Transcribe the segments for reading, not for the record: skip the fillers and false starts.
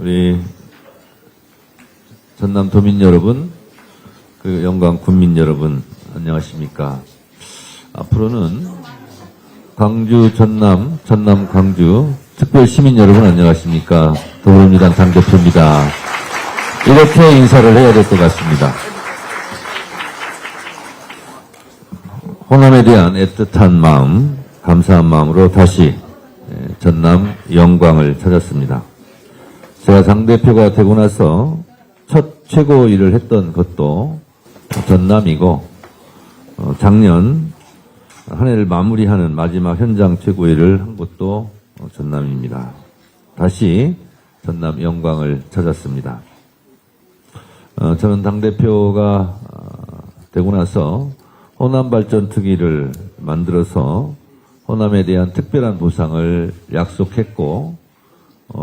우리 전남 도민 여러분, 그 영광 군민 여러분, 안녕하십니까. 앞으로는 광주, 전남, 광주 특별 시민 여러분 안녕하십니까. 더불어민주당 당대표입니다. 이렇게 인사를 해야 될 것 같습니다. 호남에 대한 애틋한 마음, 감사한 마음으로 다시 전남 영광을 찾았습니다. 제가 당대표가 되고 나서 첫 최고 일을 했던 것도 전남이고, 작년 한 해를 마무리하는 마지막 현장 최고 일을 한 것도 전남입니다. 다시 전남 영광을 찾았습니다. 저는 당대표가 되고 나서 호남발전특위를 만들어서 호남에 대한 특별한 보상을 약속했고,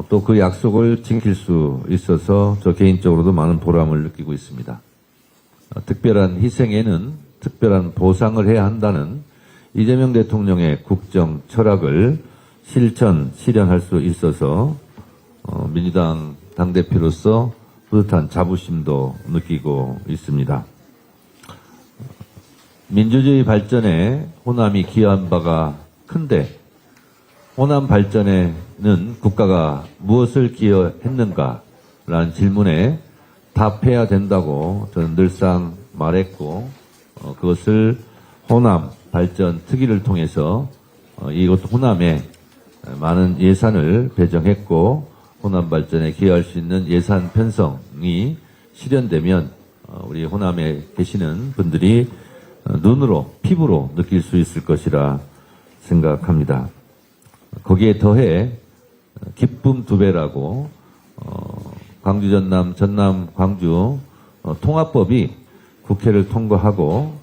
또 그 약속을 지킬 수 있어서 저 개인적으로도 많은 보람을 느끼고 있습니다. 특별한 희생에는 특별한 보상을 해야 한다는 이재명 대통령의 국정 철학을 실현할 수 있어서 민주당 당대표로서 뿌듯한 자부심도 느끼고 있습니다. 민주주의 발전에 호남이 기여한 바가 큰데, 호남 발전에는 국가가 무엇을 기여했는가라는 질문에 답해야 된다고 저는 늘상 말했고, 그것을 호남 발전 특위를 통해서 이곳 호남에 많은 예산을 배정했고, 호남 발전에 기여할 수 있는 예산 편성이 실현되면 우리 호남에 계시는 분들이 눈으로, 피부로 느낄 수 있을 것이라 생각합니다. 거기에 더해 기쁨 2배라고 광주 전남 광주 통합법이 국회를 통과하고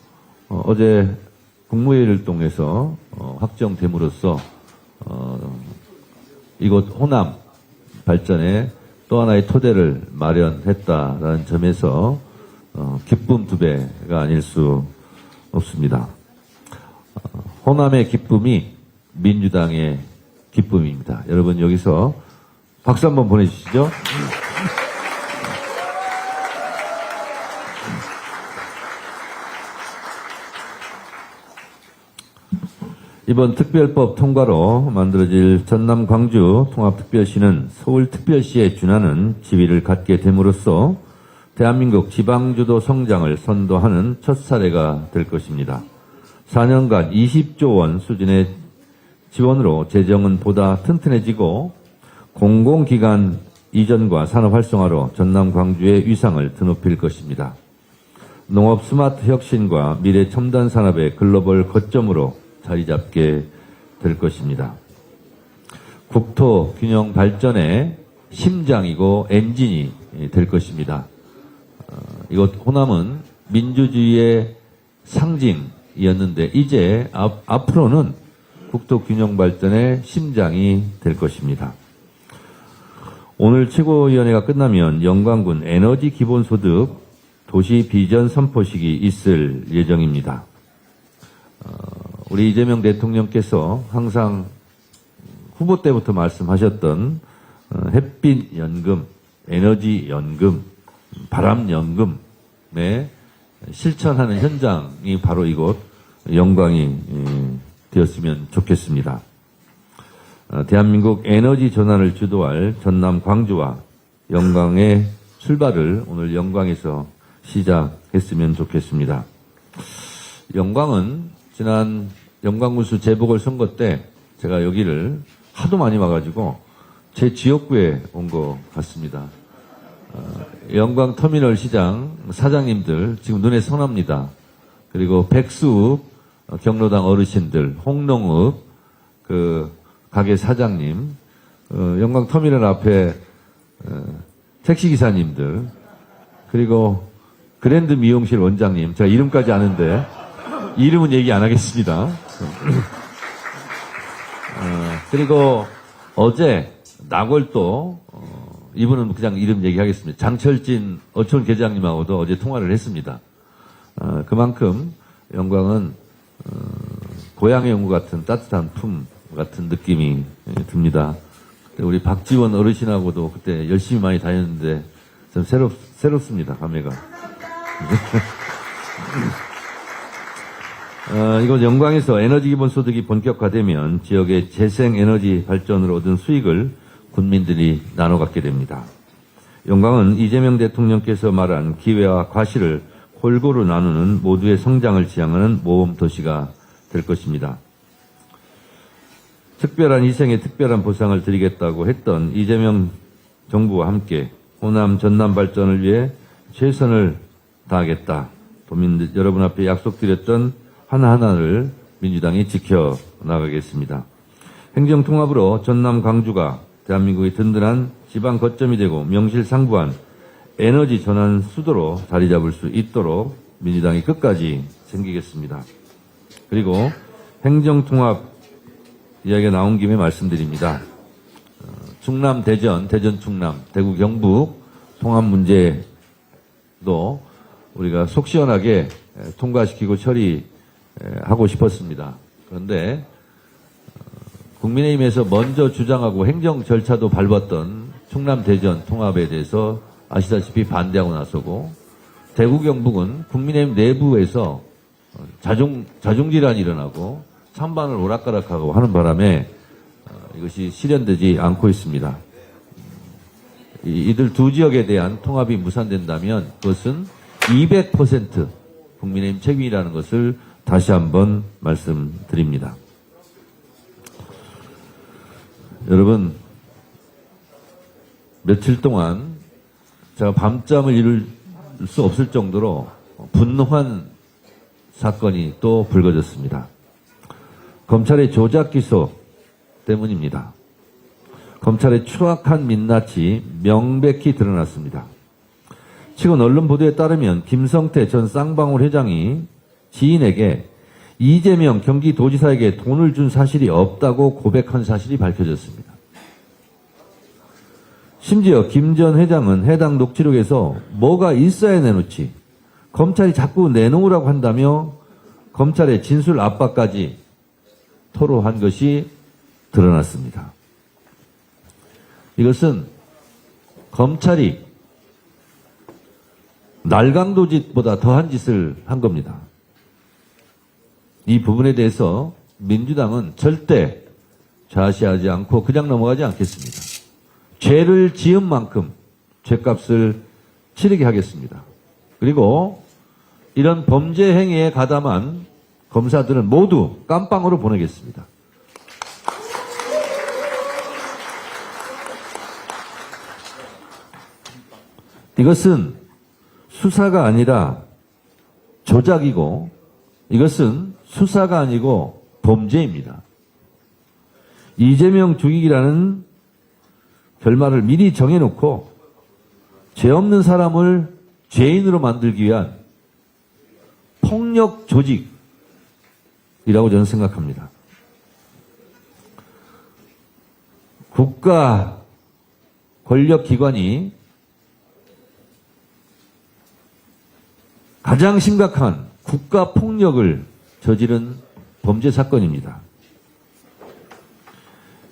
어제 국무회의를 통해서 확정됨으로써 이곳 호남 발전에 또 하나의 토대를 마련했다라는 점에서 기쁨 2배가 아닐 수 없습니다. 호남의 기쁨이 민주당의 기쁨입니다. 여러분 여기서 박수 한번 보내주시죠. 이번 특별법 통과로 만들어질 전남 광주 통합특별시는 서울특별시에 준하는 지위를 갖게 됨으로써 대한민국 지방주도 성장을 선도하는 첫 사례가 될 것입니다. 4년간 20조 원 수준의 지원으로 재정은 보다 튼튼해지고 공공기관 이전과 산업 활성화로 전남 광주의 위상을 드높일 것입니다. 농업 스마트 혁신과 미래 첨단 산업의 글로벌 거점으로 자리 잡게 될 것입니다. 국토 균형 발전의 심장이고 엔진이 될 것입니다. 이곳 호남은 민주주의의 상징이었는데 이제 앞으로는 국토 균형 발전의 심장이 될 것입니다. 오늘 최고위원회가 끝나면 영광군 에너지 기본소득 도시 비전 선포식이 있을 예정입니다. 우리 이재명 대통령께서 항상 후보 때부터 말씀하셨던 햇빛연금, 에너지연금, 바람연금에 실천하는 현장이 바로 이곳 영광이 되었으면 좋겠습니다. 대한민국 에너지 전환을 주도할 전남 광주와 영광의 출발을 오늘 영광에서 시작했으면 좋겠습니다. 영광은 지난 영광군수 재보궐선거 때 제가 여기를 하도 많이 와가지고 제 지역구에 온 것 같습니다. 영광터미널 시장 사장님들 지금 눈에 선합니다. 그리고 백수읍 경로당 어르신들, 홍농읍 그 가게 사장님, 영광터미널 앞에 택시기사님들, 그리고 그랜드 미용실 원장님, 제가 이름까지 아는데 이름은 얘기 안 하겠습니다. 그리고 어제 나골도 이분은 그냥 이름 얘기하겠습니다. 장철진 어촌 계장님하고도 어제 통화를 했습니다. 그만큼 영광은 고향에 온 것 같은 따뜻한 품 같은 느낌이 듭니다. 우리 박지원 어르신하고도 그때 열심히 많이 다녔는데 좀 새롭습니다, 감회가. 이곳 영광에서 에너지 기본소득이 본격화되면 지역의 재생에너지 발전으로 얻은 수익을 군민들이 나눠 갖게 됩니다. 영광은 이재명 대통령께서 말한 기회와 과실을 골고루 나누는 모두의 성장을 지향하는 모범도시가 될 것입니다. 특별한 희생에 특별한 보상을 드리겠다고 했던 이재명 정부와 함께 호남 전남 발전을 위해 최선을 다하겠다. 도민 여러분 앞에 약속드렸던 하나하나를 민주당이 지켜나가겠습니다. 행정통합으로 전남 광주가 대한민국의 든든한 지방 거점이 되고 명실상부한 에너지 전환 수도로 자리 잡을 수 있도록 민주당이 끝까지 챙기겠습니다. 그리고 행정통합 이야기가 나온 김에 말씀드립니다. 충남 대전, 대전 충남, 대구 경북 통합 문제도 우리가 속 시원하게 통과시키고 처리하고 싶었습니다. 그런데 국민의힘에서 먼저 주장하고 행정 절차도 밟았던 충남 대전 통합에 대해서 아시다시피 반대하고 나서고 대구 경북은 국민의힘 내부에서 자중질환이 일어나고 찬반을 오락가락하고 하는 바람에 이것이 실현되지 않고 있습니다. 이들 두 지역에 대한 통합이 무산된다면 그것은 200% 국민의힘 책임이라는 것을 다시 한번 말씀드립니다. 여러분, 며칠 동안 제가 밤잠을 이룰 수 없을 정도로 분노한 사건이 또 불거졌습니다. 검찰의 조작 기소 때문입니다. 검찰의 추악한 민낯이 명백히 드러났습니다. 최근 언론 보도에 따르면 김성태 전 쌍방울 회장이 지인에게 이재명 경기도지사에게 돈을 준 사실이 없다고 고백한 사실이 밝혀졌습니다. 심지어 김 전 회장은 해당 녹취록에서 뭐가 있어야 내놓지 검찰이 자꾸 내놓으라고 한다며 검찰의 진술 압박까지 토로한 것이 드러났습니다. 이것은 검찰이 날강도짓보다 더한 짓을 한 겁니다. 이 부분에 대해서 민주당은 절대 좌시하지 않고 그냥 넘어가지 않겠습니다. 죄를 지은 만큼 죄값을 치르게 하겠습니다. 그리고 이런 범죄 행위에 가담한 검사들은 모두 깜빵으로 보내겠습니다. 이것은 수사가 아니라 조작이고 이것은 수사가 아니고 범죄입니다. 이재명 죽이기라는 결말을 미리 정해놓고 죄 없는 사람을 죄인으로 만들기 위한 폭력 조직이라고 저는 생각합니다. 국가 권력기관이 가장 심각한 국가 폭력을 저지른 범죄 사건입니다.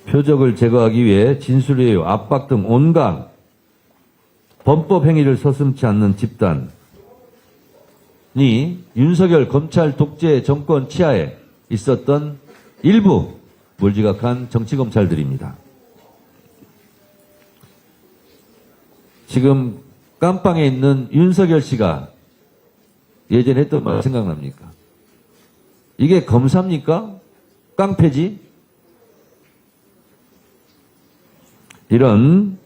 표적을 제거하기 위해 진술회유, 압박 등 온갖 범법 행위를 서슴지 않는 집단이 윤석열 검찰 독재 정권 치하에 있었던 일부 몰지각한 정치검찰들입니다. 지금 깜빵에 있는 윤석열 씨가 예전에 했던 말 생각납니까? 이게 검사입니까? 깡패지? 이런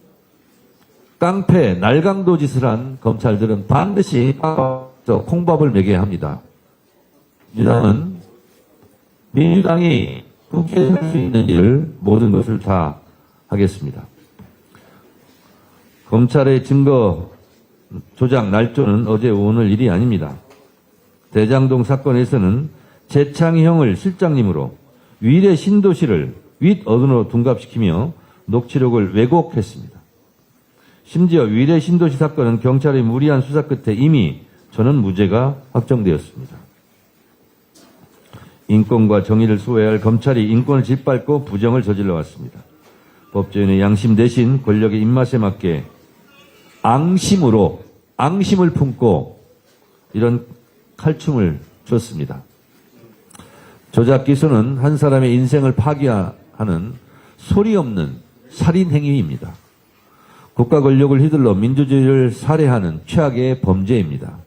깡패, 날강도 짓을 한 검찰들은 반드시 콩밥을 먹여야 합니다. 민주당이 국회에서 할 수 있는 일, 모든 것을 다 하겠습니다. 검찰의 증거 조작 날조는 어제 오늘 일이 아닙니다. 대장동 사건에서는 재창형을 실장님으로 위례 신도시를 윗어른으로 둔갑시키며 녹취록을 왜곡했습니다. 심지어 위례 신도시 사건은 경찰의 무리한 수사 끝에 이미 저는 무죄가 확정되었습니다. 인권과 정의를 수호해야 할 검찰이 인권을 짓밟고 부정을 저질러 왔습니다. 법조인의 양심 대신 권력의 입맛에 맞게 앙심을 품고 이런 칼춤을 췄습니다. 조작 기소는 한 사람의 인생을 파괴하는 소리 없는 살인 행위입니다. 국가 권력을 휘둘러 민주주의를 살해하는 최악의 범죄입니다.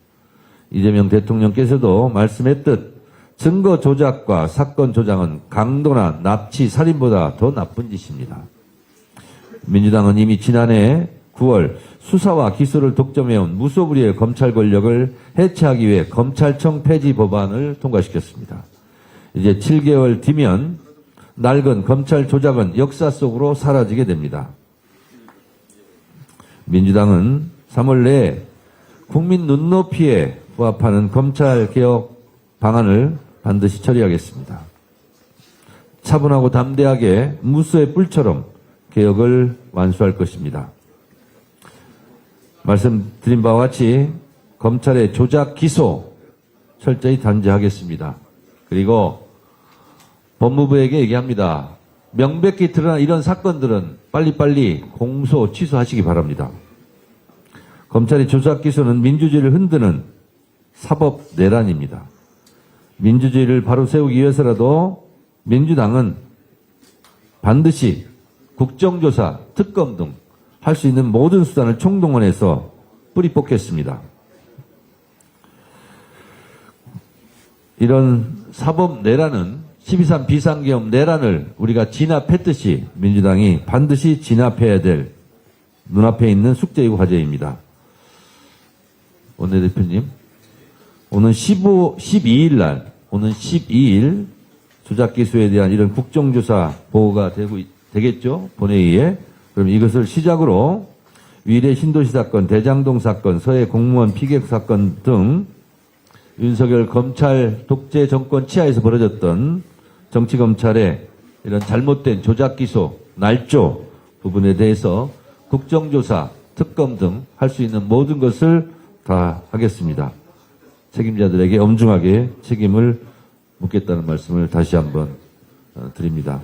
이재명 대통령께서도 말씀했듯 증거 조작과 사건 조작은 강도나 납치, 살인보다 더 나쁜 짓입니다. 민주당은 이미 지난해 9월 수사와 기소를 독점해온 무소불위의 검찰 권력을 해체하기 위해 검찰청 폐지 법안을 통과시켰습니다. 이제 7개월 뒤면 낡은 검찰 조작은 역사 속으로 사라지게 됩니다. 민주당은 3월 내에 국민 눈높이에 부합하는 검찰개혁 방안을 반드시 처리하겠습니다. 차분하고 담대하게 무수의 뿔처럼 개혁을 완수할 것입니다. 말씀드린 바와 같이 검찰의 조작 기소 철저히 단죄하겠습니다. 그리고 법무부에게 얘기합니다. 명백히 드러난 이런 사건들은 빨리빨리 공소 취소하시기 바랍니다. 검찰의 조작 기소는 민주주의를 흔드는 사법 내란입니다. 민주주의를 바로 세우기 위해서라도 민주당은 반드시 국정조사, 특검 등 할 수 있는 모든 수단을 총동원해서 뿌리 뽑겠습니다. 이런 사법 내란은 12.3 비상계엄 내란을 우리가 진압했듯이 민주당이 반드시 진압해야 될 눈앞에 있는 숙제이고 과제입니다. 원내대표님, 오는 12일 날, 오는 12일 조작 기소에 대한 이런 국정조사 보고가 되겠죠? 본회의에. 그럼 이것을 시작으로 위례 신도시 사건, 대장동 사건, 서해 공무원 피격 사건 등 윤석열 검찰 독재 정권 치하에서 벌어졌던 정치검찰의 이런 잘못된 조작 기소, 날조 부분에 대해서 국정조사, 특검 등 할 수 있는 모든 것을 다 하겠습니다. 책임자들에게 엄중하게 책임을 묻겠다는 말씀을 다시 한번 드립니다.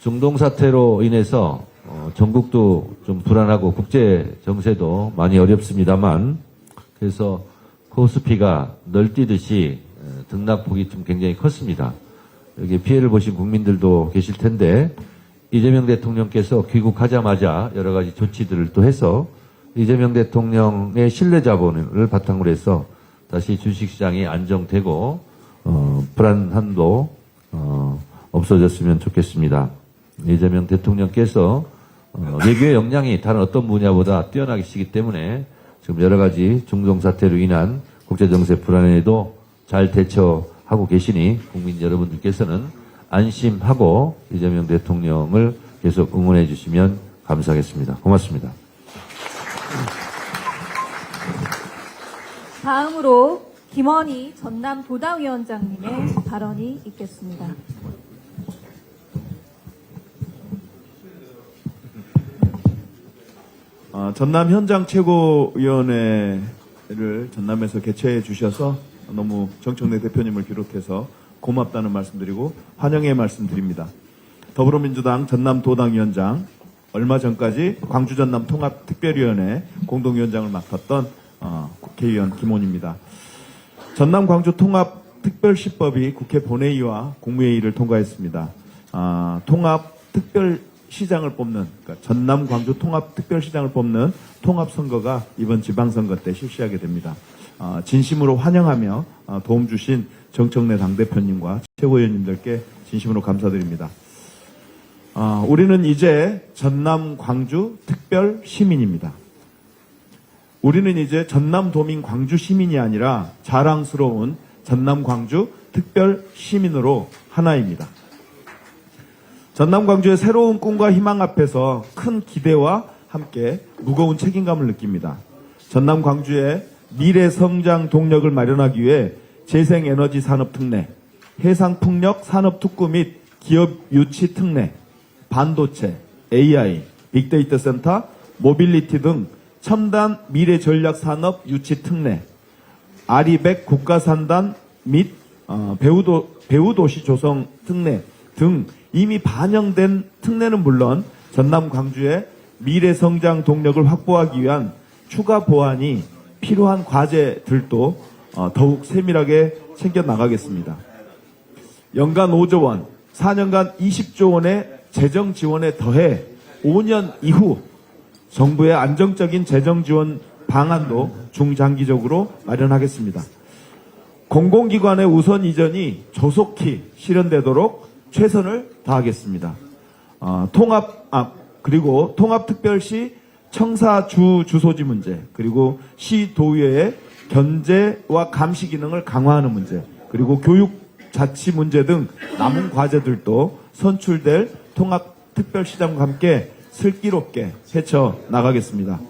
중동 사태로 인해서 전국도 좀 불안하고 국제 정세도 많이 어렵습니다만 그래서 코스피가 널뛰듯이 등락폭이 좀 굉장히 컸습니다. 여기 피해를 보신 국민들도 계실 텐데 이재명 대통령께서 귀국하자마자 여러 가지 조치들을 또 해서 이재명 대통령의 신뢰 자본을 바탕으로 해서 다시 주식시장이 안정되고 불안함도 없어졌으면 좋겠습니다. 이재명 대통령께서 외교의 역량이 다른 어떤 분야보다 뛰어나시기 때문에 지금 여러 가지 중동 사태로 인한 국제정세 불안에도 잘 대처하고 계시니 국민 여러분들께서는 안심하고 이재명 대통령을 계속 응원해 주시면 감사하겠습니다. 고맙습니다. 다음으로 김원희 전남도당위원장님의 발언이 있겠습니다. 전남 현장 최고위원회를 전남에서 개최해 주셔서 너무 정청래 대표님을 비롯해서 고맙다는 말씀드리고 환영의 말씀드립니다. 더불어민주당 전남도당위원장, 얼마 전까지 광주 전남 통합특별위원회 공동위원장을 맡았던 국회의원 김원희입니다. 전남 광주 통합특별시법이 국회 본회의와 국무회의를 통과했습니다. 통합특별시장을 뽑는, 그러니까 전남 광주 통합특별시장을 뽑는 통합선거가 이번 지방선거 때 실시하게 됩니다. 진심으로 환영하며 도움 주신 정청래 당대표님과 최고위원님들께 진심으로 감사드립니다. 우리는 이제 전남 광주 특별 시민입니다. 우리는 이제 전남 도민 광주 시민이 아니라 자랑스러운 전남 광주 특별 시민으로 하나입니다. 전남 광주의 새로운 꿈과 희망 앞에서 큰 기대와 함께 무거운 책임감을 느낍니다. 전남 광주의 미래 성장 동력을 마련하기 위해 재생에너지 산업 특례, 해상풍력 산업 특구 및 기업 유치 특례, 반도체, AI, 빅데이터 센터, 모빌리티 등 첨단 미래 전략 산업 유치 특례, 아리백 국가산단 및 배우도시 조성 특례 등 이미 반영된 특례는 물론 전남 광주의 미래 성장 동력을 확보하기 위한 추가 보완이 필요한 과제들도 더욱 세밀하게 챙겨 나가겠습니다. 연간 5조 원, 4년간 20조 원의 재정 지원에 더해 5년 이후 정부의 안정적인 재정 지원 방안도 중장기적으로 마련하겠습니다. 공공기관의 우선 이전이 조속히 실현되도록 최선을 다하겠습니다. 그리고 통합특별시 청사주 주소지 문제, 그리고 시도의회의 견제와 감시 기능을 강화하는 문제, 그리고 교육 자치 문제 등 남은 과제들도 선출될 통합특별시장과 함께 슬기롭게 헤쳐 나가겠습니다.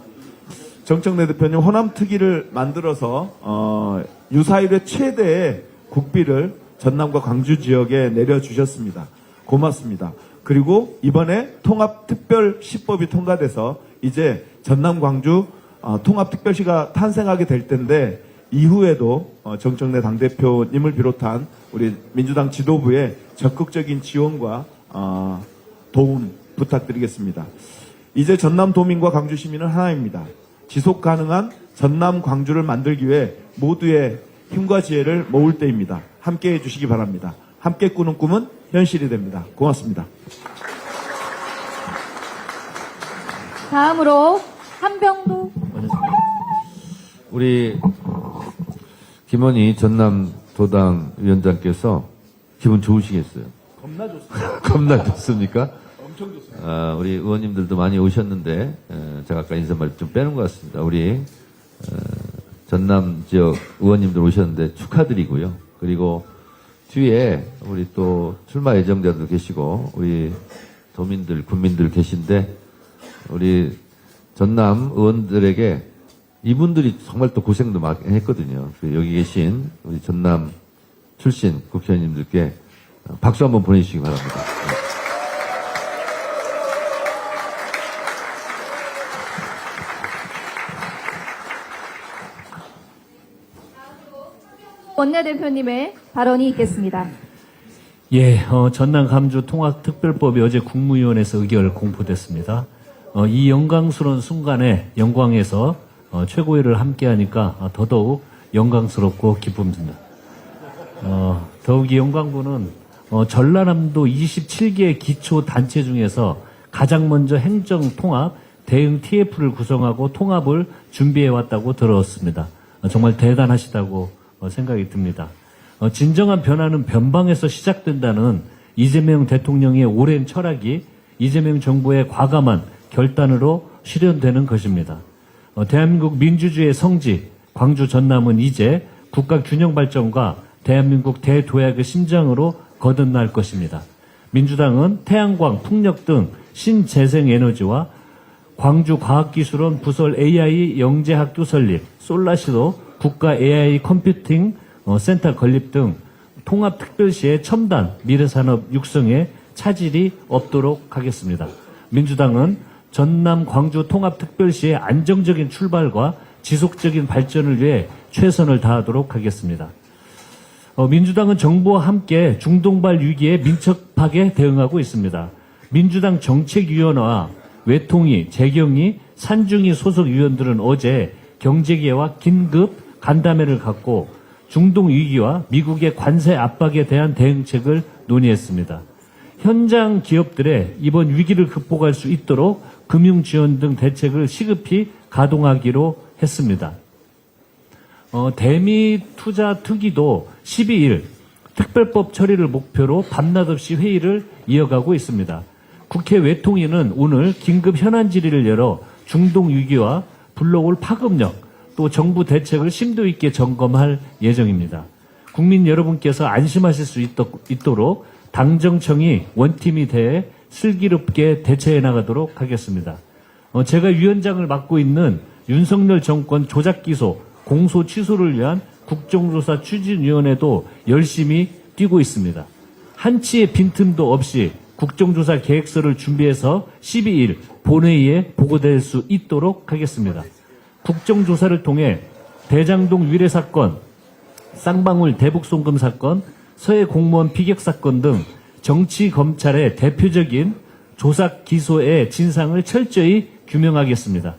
정청래 대표님, 호남특위를 만들어서 유사일의 최대의 국비를 전남과 광주 지역에 내려주셨습니다. 고맙습니다. 그리고 이번에 통합특별시법이 통과돼서 이제 전남 광주 통합특별시가 탄생하게 될 텐데, 이후에도 정청래 당대표님을 비롯한 우리 민주당 지도부의 적극적인 지원과 도움 부탁드리겠습니다. 이제 전남 도민과 광주 시민은 하나입니다. 지속 가능한 전남 광주를 만들기 위해 모두의 힘과 지혜를 모을 때입니다. 함께해 주시기 바랍니다. 함께 꾸는 꿈은 현실이 됩니다. 고맙습니다. 다음으로 한병도 우리 김원희 전남도당 위원장께서 기분 좋으시겠어요? 겁나 좋습니다. 겁나 좋습니까? 엄청 좋습니다. 우리 의원님들도 많이 오셨는데 제가 아까 인사말 좀 빼는 것 같습니다. 우리 전남 지역 의원님들 오셨는데 축하드리고요. 그리고 뒤에 우리 또 출마 예정자도 계시고 우리 도민들, 군민들 계신데 우리 전남 의원들에게 이분들이 정말 또 고생도 많이 했거든요. 여기 계신 우리 전남 출신 국회의원님들께 박수 한번 보내주시기 바랍니다. 원내대표님의 발언이 있겠습니다. 예, 전남 감주 통합특별법이 어제 국무위원회에서 의결 공포됐습니다. 이 영광스러운 순간에 영광에서 최고위를 함께하니까 더더욱 영광스럽고 기쁩니다. 더욱 이 영광군은 전라남도 27개 기초 단체 중에서 가장 먼저 행정통합 대응 TF를 구성하고 통합을 준비해왔다고 들었습니다. 정말 대단하시다고 생각이 듭니다. 진정한 변화는 변방에서 시작된다는 이재명 대통령의 오랜 철학이 이재명 정부의 과감한 결단으로 실현되는 것입니다. 대한민국 민주주의의 성지 광주 전남은 이제 국가 균형 발전과 대한민국 대도약의 심장으로 거듭날 것입니다. 민주당은 태양광, 풍력 등 신재생 에너지와 광주과학기술원 부설 AI 영재학교 설립, 솔라시도 국가 AI 컴퓨팅 센터 건립 등 통합특별시의 첨단 미래산업 육성에 차질이 없도록 하겠습니다. 민주당은 전남 광주 통합특별시의 안정적인 출발과 지속적인 발전을 위해 최선을 다하도록 하겠습니다. 민주당은 정부와 함께 중동발 위기에 민첩하게 대응하고 있습니다. 민주당 정책위원회와 외통위, 재경위, 산중위 소속 위원들은 어제 경제계와 긴급 간담회를 갖고 중동 위기와 미국의 관세 압박에 대한 대응책을 논의했습니다. 현장 기업들의 이번 위기를 극복할 수 있도록 금융 지원 등 대책을 시급히 가동하기로 했습니다. 대미 투자 특위도 12일 특별법 처리를 목표로 밤낮 없이 회의를 이어가고 있습니다. 국회 외통위는 오늘 긴급 현안 질의를 열어 중동 위기와 불러올 파급력 또 정부 대책을 심도 있게 점검할 예정입니다. 국민 여러분께서 안심하실 수 있도록 당정청이 원팀이 대해 슬기롭게 대처해 나가도록 하겠습니다. 제가 위원장을 맡고 있는 윤석열 정권 조작기소, 공소 취소를 위한 국정조사 추진위원회도 열심히 뛰고 있습니다. 한치의 빈틈도 없이 국정조사 계획서를 준비해서 12일 본회의에 보고될 수 있도록 하겠습니다. 국정조사를 통해 대장동 위례 사건, 쌍방울 대북 송금 사건, 서해 공무원 피격 사건 등 정치 검찰의 대표적인 조사 기소의 진상을 철저히 규명하겠습니다.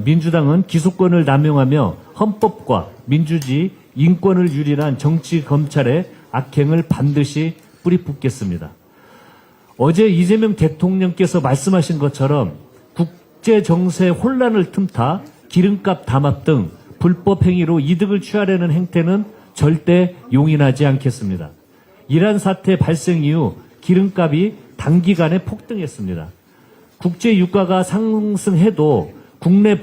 민주당은 기소권을 남용하며 헌법과 민주주의, 인권을 유린한 정치 검찰의 악행을 반드시 뿌리붓겠습니다. 어제 이재명 대통령께서 말씀하신 것처럼 국제 정세 혼란을 틈타 기름값 담합 등 불법 행위로 이득을 취하려는 행태는 절대 용인하지 않겠습니다. 이란 사태 발생 이후 기름값이 단기간에 폭등했습니다. 국제 유가가 상승해도 국내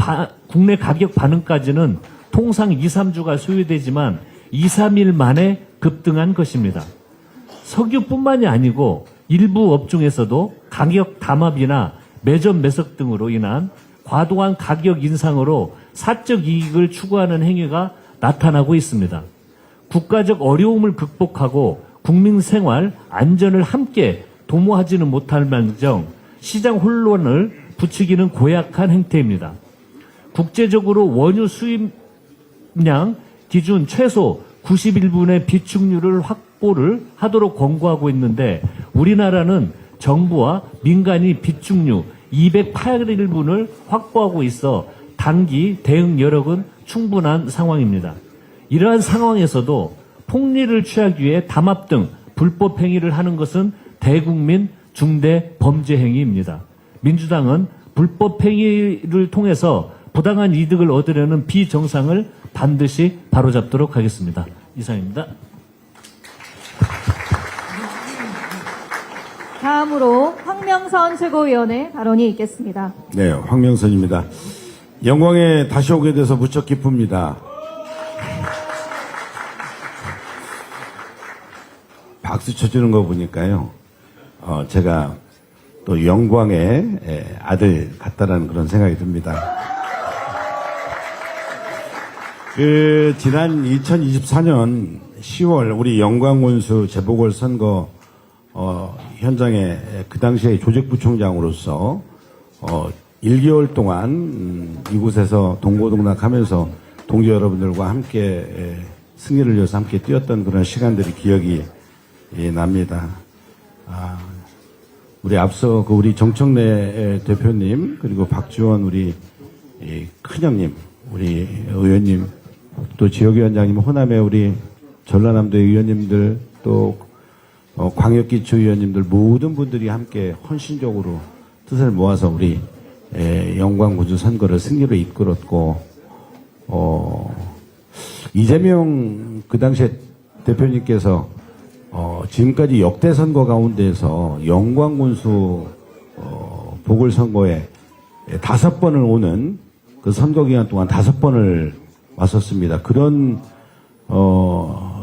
가격 반응까지는 통상 2, 3주가 소요되지만 2, 3일 만에 급등한 것입니다. 석유뿐만이 아니고 일부 업종에서도 가격 담합이나 매점 매석 등으로 인한 과도한 가격 인상으로 사적 이익을 추구하는 행위가 나타나고 있습니다. 국가적 어려움을 극복하고 국민 생활 안전을 함께 도모하지는 못할 망정 시장 혼란을 부추기는 고약한 행태입니다. 국제적으로 원유 수입량 기준 최소 91분의 비축률을 확보를 하도록 권고하고 있는데 우리나라는 정부와 민간이 비축류 208일분을 확보하고 있어 단기 대응 여력은 충분한 상황입니다. 이러한 상황에서도 폭리를 취하기 위해 담합 등 불법 행위를 하는 것은 대국민 중대 범죄 행위입니다. 민주당은 불법 행위를 통해서 부당한 이득을 얻으려는 비정상을 반드시 바로잡도록 하겠습니다. 이상입니다. 다음으로 황명선 최고위원의 발언이 있겠습니다. 네, 황명선입니다. 영광에 다시 오게 돼서 무척 기쁩니다. 박수 쳐주는 거 보니까요, 제가 또 영광의 아들 같다라는 그런 생각이 듭니다. 지난 2024년 10월 우리 영광군수 재보궐선거 현장에 그 당시에 조직부총장으로서 1개월 동안 이곳에서 동고동락하면서 동지 여러분들과 함께 승리를 위해서 함께 뛰었던 그런 시간들이 기억이 납니다. 우리 앞서 우리 정청래 대표님 그리고 박지원 우리 큰형님 우리 의원님 또 지역위원장님 호남의 우리 전라남도 의원님들 또 광역기초위원님들 모든 분들이 함께 헌신적으로 뜻을 모아서 우리 영광군주 선거를 승리로 이끌었고 이재명 그 당시에 대표님께서 지금까지 역대 선거 가운데에서 영광군수 보궐선거에 5번을 오는 그 선거 기간 동안 5번을 왔었습니다. 그런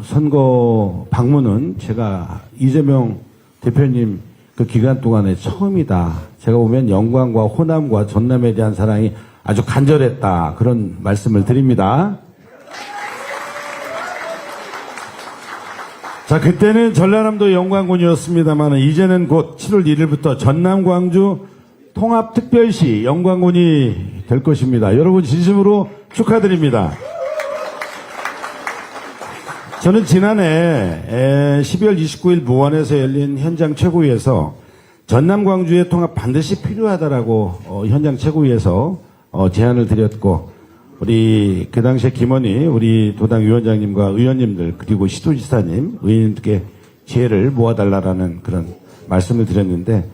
선거 방문은 제가 이재명 대표님 그 기간 동안에 처음이다. 제가 보면 영광과 호남과 전남에 대한 사랑이 아주 간절했다. 그런 말씀을 드립니다. 자, 그때는 전라남도 영광군이었습니다만 이제는 곧 7월 1일부터 전남 광주 통합특별시 영광군이 될 것입니다. 여러분 진심으로 축하드립니다. 저는 지난해 12월 29일 무안에서 열린 현장 최고위에서 전남 광주의 통합 반드시 필요하다라고 현장 최고위에서 제안을 드렸고 우리 그 당시에 김원희 우리 도당 위원장님과 의원님들 그리고 시도지사님 의원님께 지혜를 모아달라라는 그런 말씀을 드렸는데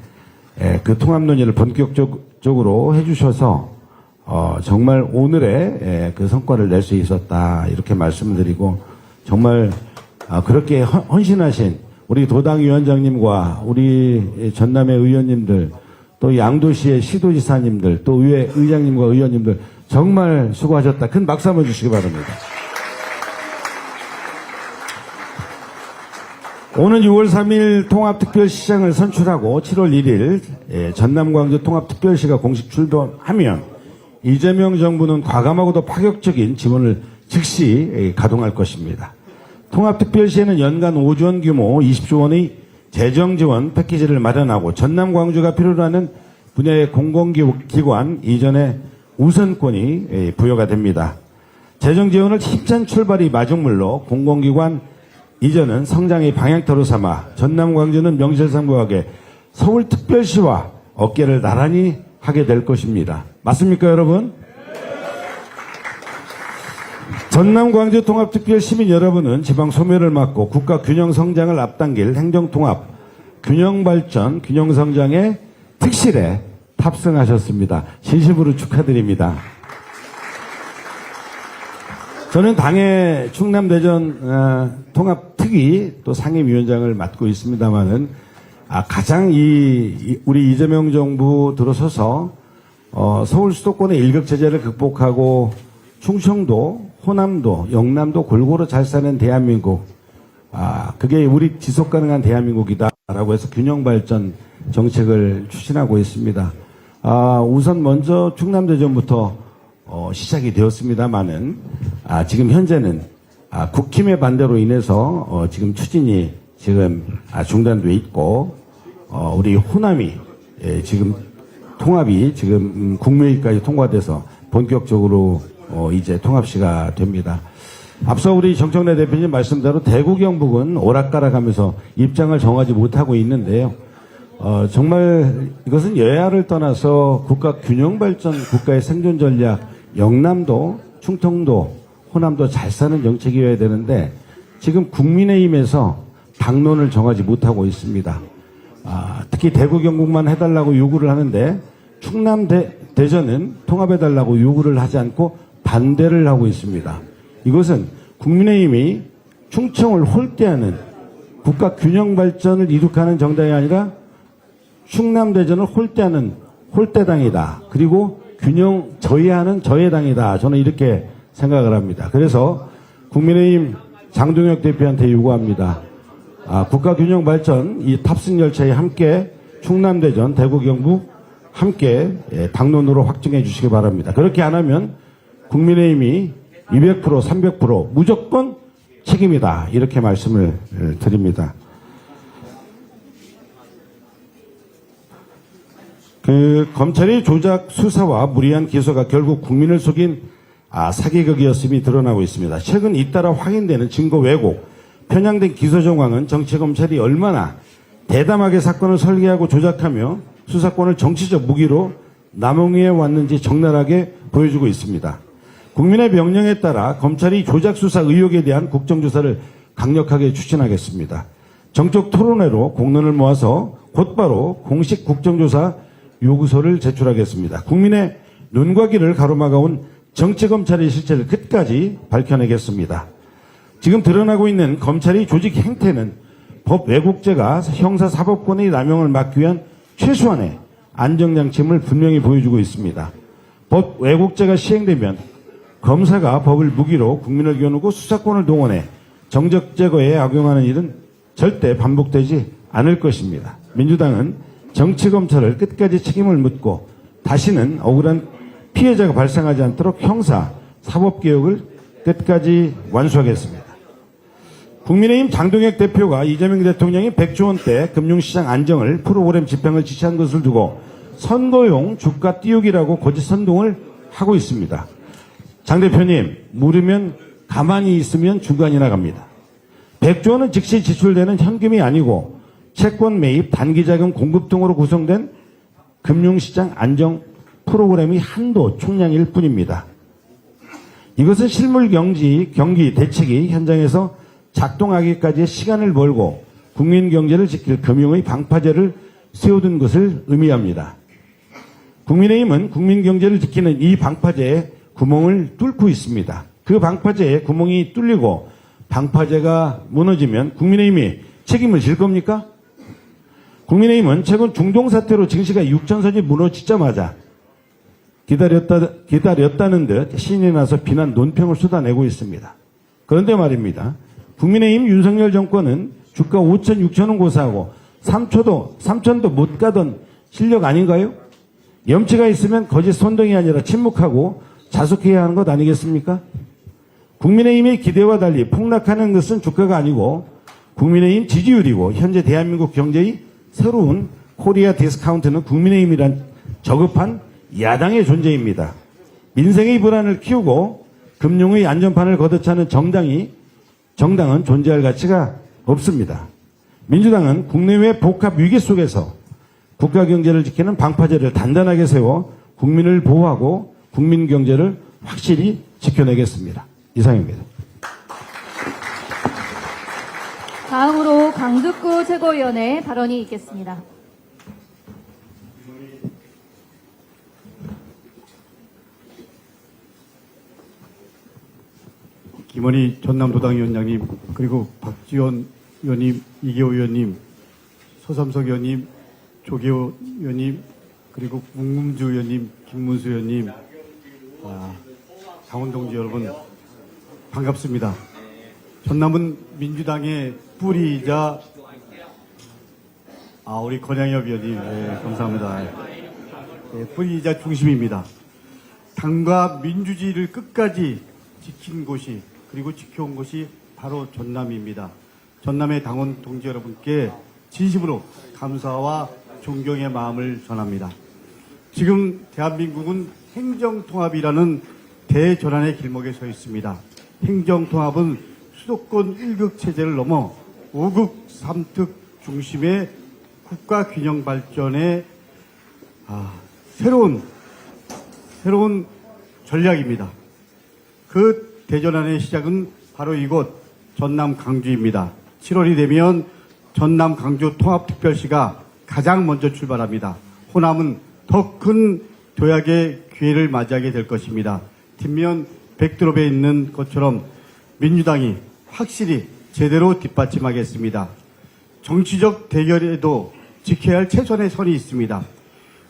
그 통합 논의를 본격적으로 해주셔서 정말 오늘의 그 성과를 낼 수 있었다 이렇게 말씀을 드리고 정말 그렇게 헌신하신 우리 도당 위원장님과 우리 전남의 의원님들 또 양도시의 시도지사님들 또 의회 의장님과 의원님들 정말 수고하셨다. 큰 박수 한번 주시기 바랍니다. 오는 6월 3일 통합특별시장을 선출하고 7월 1일 전남광주 통합특별시가 공식 출범하면 이재명 정부는 과감하고도 파격적인 지원을 즉시 가동할 것입니다. 통합특별시에는 연간 5조 원 규모 20조 원의 재정지원 패키지를 마련하고 전남광주가 필요로 하는 분야의 공공기관 이전에 우선권이 부여가 됩니다. 재정지원을 힘찬 출발이 마중물로 공공기관 이전은 성장의 방향터로 삼아 전남 광주는 명실상부하게 서울특별시와 어깨를 나란히 하게 될 것입니다. 맞습니까, 여러분? 전남 광주 통합특별 시민 여러분은 지방 소멸을 막고 국가 균형 성장을 앞당길 행정통합, 균형 발전, 균형 성장의 특실에 탑승하셨습니다. 진심으로 축하드립니다. 저는 당의 충남대전 통합특위 또 상임위원장을 맡고 있습니다만은 가장 우리 이재명 정부 들어서서 서울 수도권의 일격 제재를 극복하고 충청도, 호남도, 영남도 골고루 잘 사는 대한민국, 그게 우리 지속 가능한 대한민국이다라고 해서 균형 발전 정책을 추진하고 있습니다. 우선 먼저 충남대전부터 시작이 되었습니다만은 지금 현재는 국힘의 반대로 인해서 지금 추진이 지금 중단돼 있고 우리 호남이 지금 통합이 지금 국무회의까지 통과돼서 본격적으로 이제 통합시가 됩니다. 앞서 우리 정청래 대표님 말씀대로 대구 경북은 오락가락하면서 입장을 정하지 못하고 있는데요. 정말 이것은 여야를 떠나서 국가 균형 발전, 국가의 생존 전략, 영남도, 충청도, 호남도 잘 사는 정책이어야 되는데 지금 국민의힘에서 당론을 정하지 못하고 있습니다. 특히 대구 경북만 해달라고 요구를 하는데 충남 대전은 통합해달라고 요구를 하지 않고 반대를 하고 있습니다. 이것은 국민의힘이 충청을 홀대하는 국가 균형 발전을 이룩하는 정당이 아니라 충남 대전을 홀대하는 홀대당이다. 그리고 균형 저해하는 저해당이다. 저는 이렇게 생각을 합니다. 그래서 국민의힘 장동혁 대표한테 요구합니다. 국가 균형 발전 이 탑승 열차에 함께 충남 대전, 대구 경북 함께 당론으로 확정해 주시기 바랍니다. 그렇게 안 하면 국민의힘이 200%, 300% 무조건 책임이다. 이렇게 말씀을 드립니다. 검찰의 조작 수사와 무리한 기소가 결국 국민을 속인 사기극이었음이 드러나고 있습니다. 최근 잇따라 확인되는 증거 왜곡, 편향된 기소 정황은 정치검찰이 얼마나 대담하게 사건을 설계하고 조작하며 수사권을 정치적 무기로 남용해 왔는지 적나라하게 보여주고 있습니다. 국민의 명령에 따라 검찰이 조작 수사 의혹에 대한 국정조사를 강력하게 추진하겠습니다. 정적 토론회로 공론을 모아서 곧바로 공식 국정조사 요구서를 제출하겠습니다. 국민의 눈과 귀를 가로막아온 정치검찰의 실체를 끝까지 밝혀내겠습니다. 지금 드러나고 있는 검찰의 조직 행태는 법 왜곡죄가 형사사법권의 남용을 막기 위한 최소한의 안정장치임을 분명히 보여주고 있습니다. 법 왜곡죄가 시행되면 검사가 법을 무기로 국민을 겨누고 수사권을 동원해 정적 제거에 악용하는 일은 절대 반복되지 않을 것입니다. 민주당은 정치검찰을 끝까지 책임을 묻고 다시는 억울한 피해자가 발생하지 않도록 형사, 사법개혁을 끝까지 완수하겠습니다. 국민의힘 장동혁 대표가 이재명 대통령이 100조 원대 금융시장 안정을 프로그램 집행을 지시한 것을 두고 선거용 주가 띄우기라고 거짓 선동을 하고 있습니다. 장 대표님, 물으면 가만히 있으면 중간이 나갑니다. 100조 원은 즉시 지출되는 현금이 아니고 채권 매입, 단기자금 공급 등으로 구성된 금융시장 안정 프로그램이 한도 총량일 뿐입니다. 이것은 실물 경기 대책이 현장에서 작동하기까지의 시간을 벌고 국민 경제를 지킬 금융의 방파제를 세워둔 것을 의미합니다. 국민의힘은 국민 경제를 지키는 이 방파제에 구멍을 뚫고 있습니다. 그 방파제에 구멍이 뚫리고 방파제가 무너지면 국민의힘이 책임을 질 겁니까? 국민의힘은 최근 중동 사태로 증시가 6천선이 무너지자마자 기다렸다는 듯 신이 나서 비난 논평을 쏟아내고 있습니다. 그런데 말입니다. 국민의힘 윤석열 정권은 주가 5천, 6천원 고사하고 3천도 못 가던 실력 아닌가요? 염치가 있으면 거짓 선동이 아니라 침묵하고 자숙해야 하는 것 아니겠습니까? 국민의힘의 기대와 달리 폭락하는 것은 주가가 아니고 국민의힘 지지율이고 현재 대한민국 경제의 새로운 코리아 디스카운트는 국민의힘이란 저급한 야당의 존재입니다. 민생의 불안을 키우고 금융의 안전판을 걷어차는 정당이 정당은 존재할 가치가 없습니다. 민주당은 국내외 복합 위기 속에서 국가 경제를 지키는 방파제를 단단하게 세워 국민을 보호하고 국민 경제를 확실히 지켜내겠습니다. 이상입니다. 다음으로 강득구 최고위원의 발언이 있겠습니다. 김원희 전남도당위원장님, 그리고 박지원 의원님, 이계호 의원님, 서삼석 의원님, 조계호 의원님, 그리고 문금주 의원님, 김문수 의원님, 당원동지 여러분, 반갑습니다. 전남은 민주당의 뿌리이자, 우리 권양엽 의원님, 감사합니다. 뿌리이자 중심입니다. 당과 민주주의를 끝까지 지킨 곳이, 그리고 지켜온 곳이 바로 전남입니다. 전남의 당원 동지 여러분께 진심으로 감사와 존경의 마음을 전합니다. 지금 대한민국은 행정통합이라는 대전환의 길목에 서 있습니다. 행정통합은 수도권 1극 체제를 넘어 5극 3특 중심의 국가 균형 발전의 새로운 전략입니다. 그 대전환의 시작은 바로 이곳 전남 강주입니다. 7월이 되면 전남 강주 통합특별시가 가장 먼저 출발합니다. 호남은 더 큰 도약의 기회를 맞이하게 될 것입니다. 뒷면 백드롭에 있는 것처럼 민주당이 확실히 제대로 뒷받침하겠습니다. 정치적 대결에도 지켜야 할 최선의 선이 있습니다.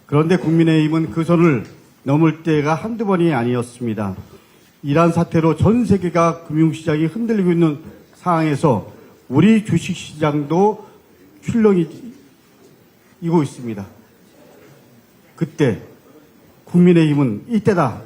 그런데 국민의힘은 그 선을 넘을 때가 한두 번이 아니었습니다. 이란 사태로 전 세계가 금융시장이 흔들리고 있는 상황에서 우리 주식시장도 출렁이고 있습니다. 그때 국민의힘은 이때다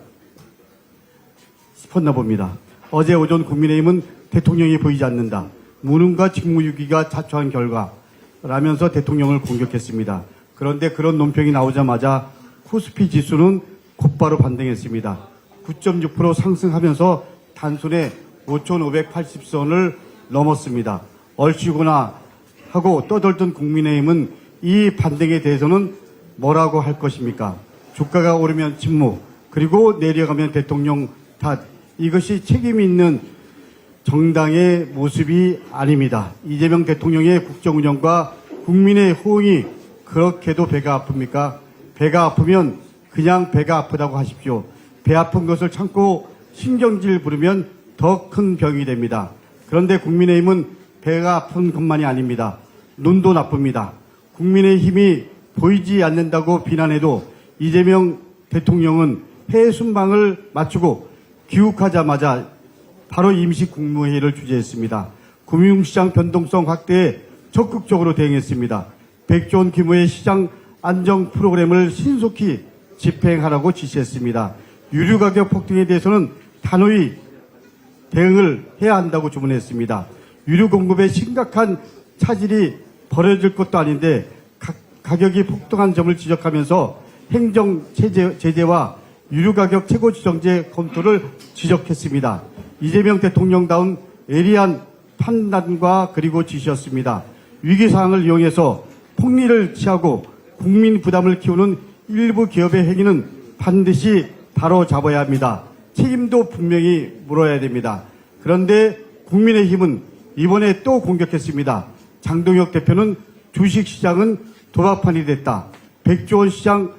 싶었나 봅니다. 어제 오전 국민의힘은 대통령이 보이지 않는다, 무능과 직무유기가 자초한 결과라면서 대통령을 공격했습니다. 그런데 그런 논평이 나오자마자 코스피 지수는 곧바로 반등했습니다. 9.6% 상승하면서 단순에 5,580선을 넘었습니다. 얼씨구나 하고 떠들던 국민의힘은 이 반등에 대해서는 뭐라고 할 것입니까? 주가가 오르면 침묵, 그리고 내려가면 대통령 탓. 이것이 책임 있는 정당의 모습이 아닙니다. 이재명 대통령의 국정운영과 국민의 호응이 그렇게도 배가 아픕니까? 배가 아프면 그냥 배가 아프다고 하십시오. 배 아픈 것을 참고 신경질 부르면 더 큰 병이 됩니다. 그런데 국민의힘은 배가 아픈 것만이 아닙니다. 눈도 나쁩니다. 국민의힘이 보이지 않는다고 비난해도 이재명 대통령은 해외 순방을 마치고 귀국하자마자 바로 임시국무회의를 주재했습니다. 금융시장 변동성 확대에 적극적으로 대응했습니다. 100조 원 규모의 시장 안정 프로그램을 신속히 집행하라고 지시했습니다. 유류가격 폭등에 대해서는 단호히 대응을 해야 한다고 주문했습니다. 유류 공급에 심각한 차질이 벌어질 것도 아닌데 가격이 폭등한 점을 지적하면서 행정 제재와 유류가격 최고 지정제 검토를 지적했습니다. 이재명 대통령다운 예리한 판단과 그리고 지시였습니다. 위기상황을 이용해서 폭리를 취하고 국민 부담을 키우는 일부 기업의 행위는 반드시 바로잡아야 합니다. 책임도 분명히 물어야 됩니다. 그런데 국민의힘은 이번에 또 공격했습니다. 장동혁 대표는 주식시장은 도박판이 됐다. 100조 원 시장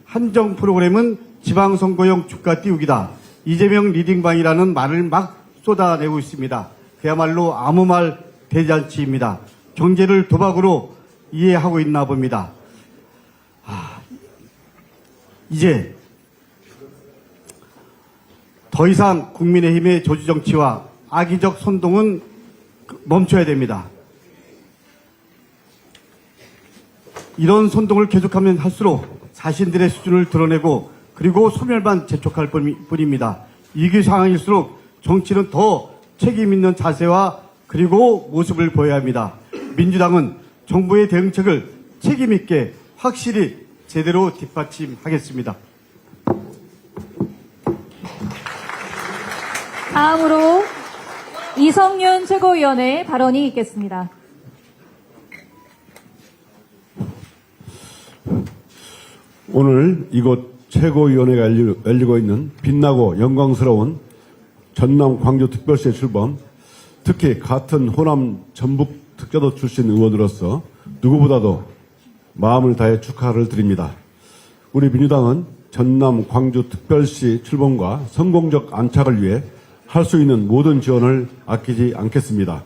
한정 프로그램은 지방선거용 주가 띄우기다. 이재명 리딩방이라는 말을 막 쏟아내고 있습니다. 그야말로 아무 말 대잔치입니다. 경제를 도박으로 이해하고 있나 봅니다. 이제 더 이상 국민의힘의 저주정치와 악의적 선동은 멈춰야 됩니다. 이런 선동을 계속하면 할수록 자신들의 수준을 드러내고 그리고 소멸만 재촉할 뿐입니다. 위기 상황일수록 정치는 더 책임 있는 자세와 그리고 모습을 보여야 합니다. 민주당은 정부의 대응책을 책임 있게 확실히 제대로 뒷받침하겠습니다. 다음으로 이성윤 최고위원의 발언이 있겠습니다. 오늘 이곳 최고위원회가 열리고 있는 빛나고 영광스러운 전남 광주특별시의 출범, 특히 같은 호남 전북 특자도 출신 의원으로서 누구보다도 마음을 다해 축하를 드립니다. 우리 민주당은 전남 광주특별시 출범과 성공적 안착을 위해 할 수 있는 모든 지원을 아끼지 않겠습니다.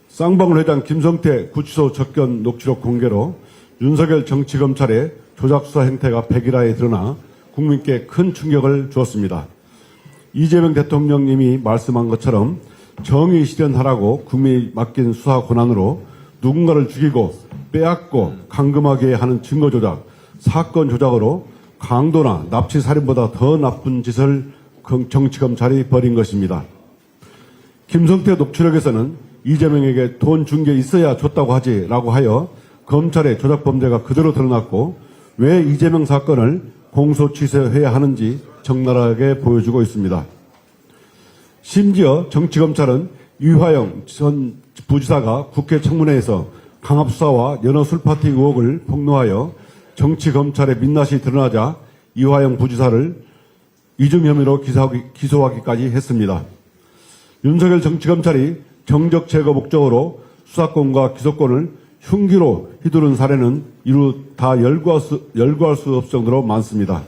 쌍방울 회장 김성태 구치소 접견 녹취록 공개로 윤석열 정치검찰의 조작수사 행태가 백일화에 드러나 국민께 큰 충격을 주었습니다. 이재명 대통령님이 말씀한 것처럼 정의 실현하라고 국민이 맡긴 수사 권한으로 누군가를 죽이고 빼앗고 감금하게 하는 증거 조작, 사건 조작으로 강도나 납치 살인보다 더 나쁜 짓을 정치검찰이 벌인 것입니다. 김성태 녹취록에서는 이재명에게 돈 준 게 있어야 줬다고 하지라고 하여 검찰의 조작 범죄가 그대로 드러났고 왜 이재명 사건을 공소 취소해야 하는지 적나라하게 보여주고 있습니다. 심지어 정치검찰은 유화영 전 부지사가 국회 청문회에서 강압수사와 연어 술파티 의혹을 폭로하여 정치검찰의 민낯이 드러나자 유화영 부지사를 이중 혐의로 기소하기까지 했습니다. 윤석열 정치검찰이 정적 제거 목적으로 수사권과 기소권을 흉기로 휘두른 사례는 이루 다 열거할 수 없을 정도로 많습니다.